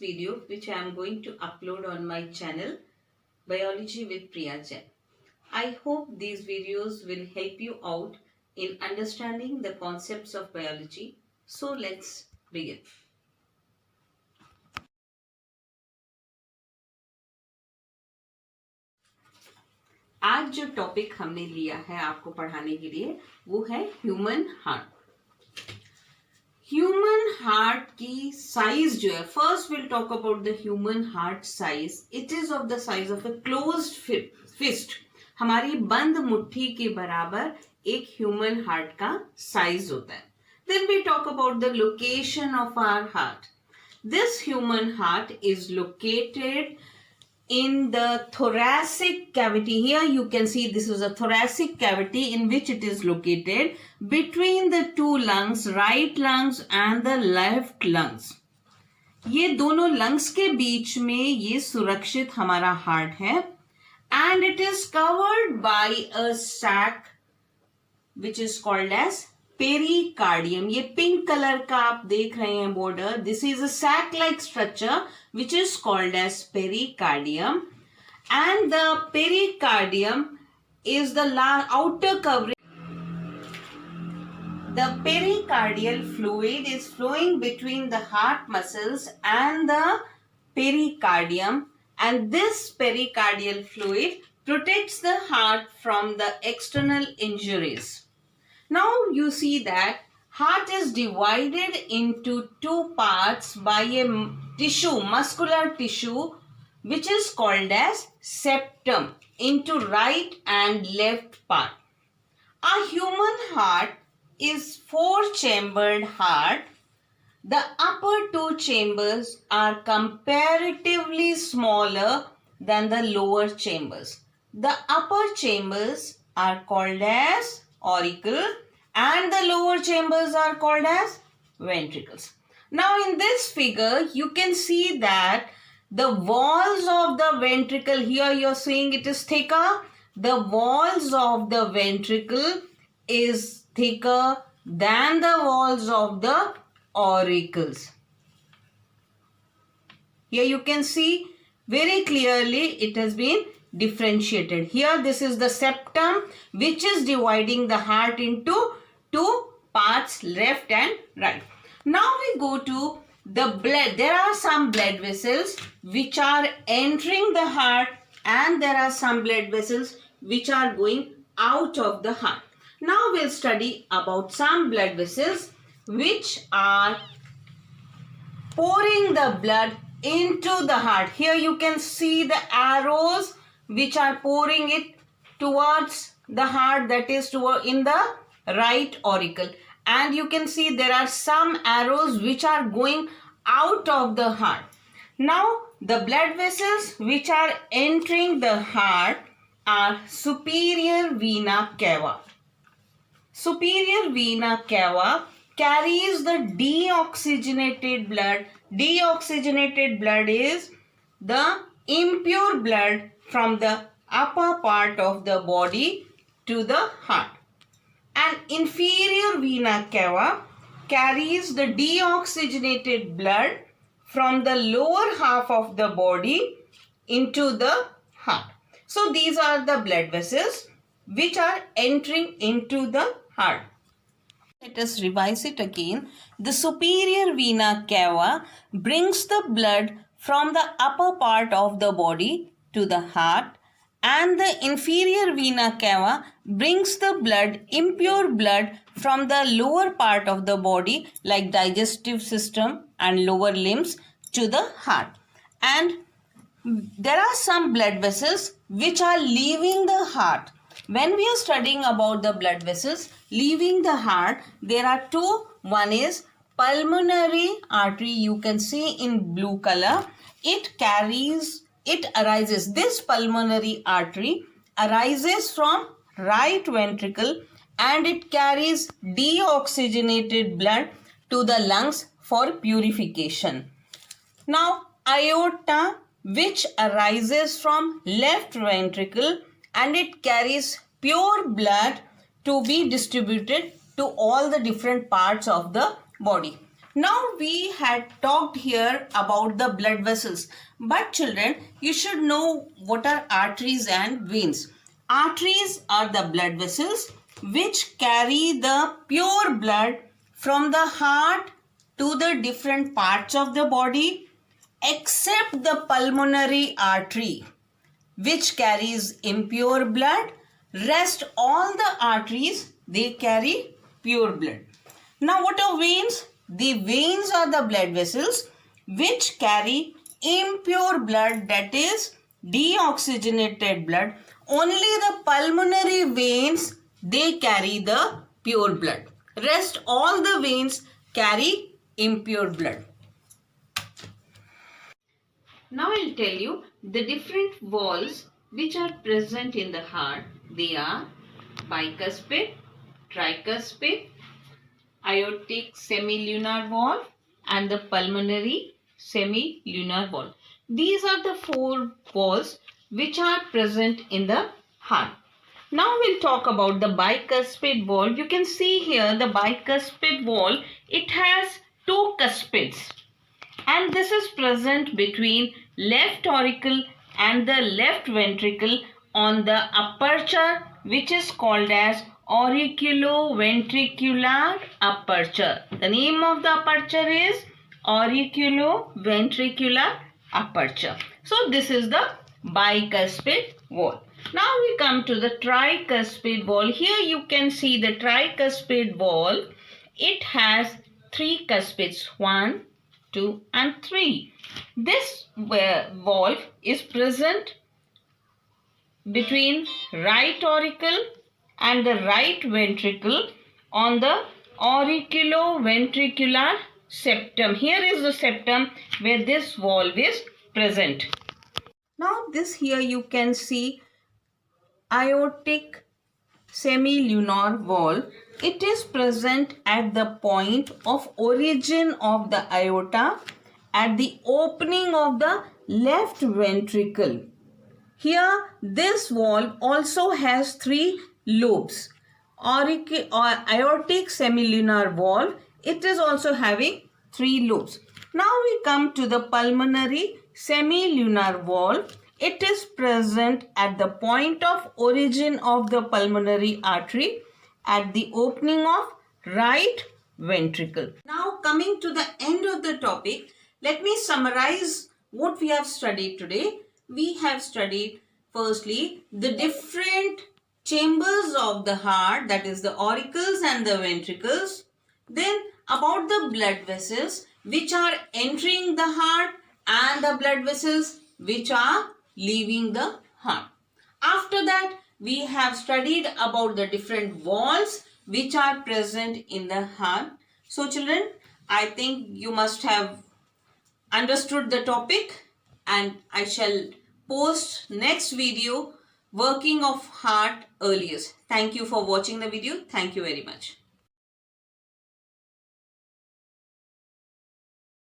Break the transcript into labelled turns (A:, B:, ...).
A: video which I am going to upload on my channel Biology with Priya Jain. I hope these videos will help you out in understanding the concepts of biology. So let's begin. आज जो topic हमने लिया है आपको पढ़ाने के लिए वो है ह्यूमन हार्ट. ह्यूमन हार्ट की साइज जो है, first will talk about the human heart size. It is of the size of a closed fist. हमारी बंद मुट्ठी के बराबर एक ह्यूमन हार्ट का साइज होता है. Then we talk about the location of our heart. This human heart is located in the thoracic cavity. Here you can see this is a thoracic cavity in which it is located between the two lungs, right lungs and the left lungs. ये दोनों lungs के बीच में ये सुरक्षित हमारा heart है and it is covered by a sac which is called as pericardium. ये pink colour का आप देख रहे हैं border. This is a sac like structure which is called as pericardium and the pericardium is the outer covering. The pericardial fluid is flowing between the heart muscles and the pericardium, and this pericardial fluid protects the heart from the external injuries. Now you see that heart is divided into two parts by a tissue, muscular tissue, which is called as septum, into right and left part. A human heart is four-chambered heart. The upper two chambers are comparatively smaller than the lower chambers. The upper chambers are called as auricle and the lower chambers are called as ventricles. Now in this figure you can see that the walls of the ventricle, here you are seeing it is thicker. The walls of the ventricle is thicker than the walls of the auricles. Here you can see very clearly it has been differentiated. Here this is the septum which is dividing the heart into two parts, left and right. Now we go to the blood. There are some blood vessels which are entering the heart and there are some blood vessels which are going out of the heart. Now we'll study about some blood vessels which are pouring the blood into the heart. Here you can see the arrows which are pouring it towards the heart, that is in the right auricle, and you can see there are some arrows which are going out of the heart. Now the blood vessels which are entering the heart are superior vena cava. Superior vena cava carries the deoxygenated blood. Deoxygenated blood is the impure blood from the upper part of the body to the heart. And inferior vena cava carries the deoxygenated blood from the lower half of the body into the heart. So these are the blood vessels which are entering into the heart. Let us revise it again. The superior vena cava brings the blood from the upper part of the body to the heart, and the inferior vena cava brings the blood, impure blood, from the lower part of the body like digestive system and lower limbs to the heart. And there are some blood vessels which are leaving the heart. When we are studying about the blood vessels leaving the heart, there are two. One is pulmonary artery. You can see in blue color. This pulmonary artery arises from right ventricle and it carries deoxygenated blood to the lungs for purification. Now aorta, which arises from left ventricle, and it carries pure blood to be distributed to all the different parts of the body. Now we had talked here about the blood vessels. But children, you should know what are arteries and veins. Arteries are the blood vessels which carry the pure blood from the heart to the different parts of the body, except the pulmonary artery which carries impure blood. Rest all the arteries, they carry pure blood. Now what are veins? The veins are the blood vessels which carry impure blood, that is deoxygenated blood. Only the pulmonary veins, they carry the pure blood. Rest all the veins carry impure blood. Now I'll tell you the different valves which are present in the heart. They are bicuspid, tricuspid, aortic semilunar valve and the pulmonary semilunar valve. These are the four valves which are present in the heart. Now we'll talk about the bicuspid valve. You can see here the bicuspid valve. It has two cuspids, and this is present between left auricle and the left ventricle on the aperture, which is called as auriculoventricular aperture. The name of the aperture is auriculoventricular aperture. So this is the bicuspid valve. Now we come to the tricuspid valve. Here you can see the tricuspid valve. It has three cuspids, 1, 2 and 3. This valve is present between right auricle and the right ventricle on the auriculoventricular septum. Here is the septum where this valve is present. Now this here you can see aortic semilunar valve. It is present at the point of origin of the aorta at the opening of the left ventricle. Here this valve also has three lobes. Aortic semilunar valve, it is also having three lobes. Now we come to the pulmonary semilunar valve. It is present at the point of origin of the pulmonary artery at the opening of right ventricle. Now coming to the end of the topic, let me summarize what we have studied today. We have studied firstly the different chambers of the heart, that is the auricles and the ventricles. Then about the blood vessels which are entering the heart and the blood vessels which are leaving the heart. After that, we have studied about the different valves which are present in the heart. So children, I think you must have understood the topic, and I shall post next video working of heart earliest. Thank you for watching the video. Thank you very much.